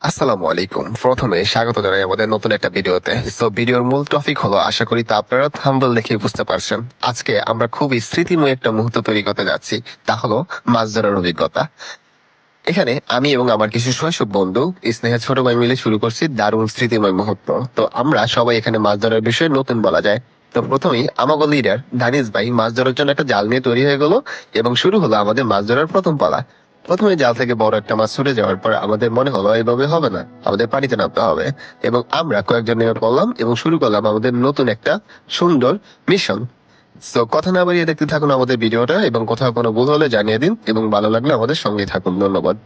আসসালামু আলাইকুম। প্রথমে স্বাগত জানাই আমাদের নতুন একটা ভিডিওতে। ভিডিওর মূল টপিক হলো, আশা করি তা আপনারা থাম্বনেল দেখে বুঝতে পারছেন। আজকে আমরা খুবই স্মৃতিময় একটা মুহূর্ত তৈরি করতে যাচ্ছি। তা হলো মাছ ধরার অভিজ্ঞতা। এখানে আমি এবং আমার কিছু শৈশব বন্ধু, স্নেহের ছোট ভাই মিলে শুরু করছি দারুণ স্মৃতিময় মুহূর্ত। তো আমরা সবাই এখানে মাছ ধরার বিষয়ে নতুন বলা যায়। তো প্রথমেই আমাগো লিডার দানিশ ভাই মাছ ধরার জন্য একটা জাল নিয়ে তৈরি হয়ে গেল এবং শুরু হলো আমাদের মাছ ধরার প্রথম পালা। প্রথমে জাল থেকে বড় একটা মাছ ছুটে যাওয়ার পর আমাদের মনে হলো এভাবে হবে না, আমাদের পানিতে নামতে হবে। এবং আমরা কয়েকজন নেমে পড়লাম এবং শুরু করলাম আমাদের নতুন একটা সুন্দর মিশন। কথা না বাড়িয়ে দেখতে থাকুন আমাদের ভিডিওটা, এবং কোথাও কোনো ভুল হলে জানিয়ে দিন, এবং ভালো লাগলে আমাদের সঙ্গেই থাকুন। ধন্যবাদ।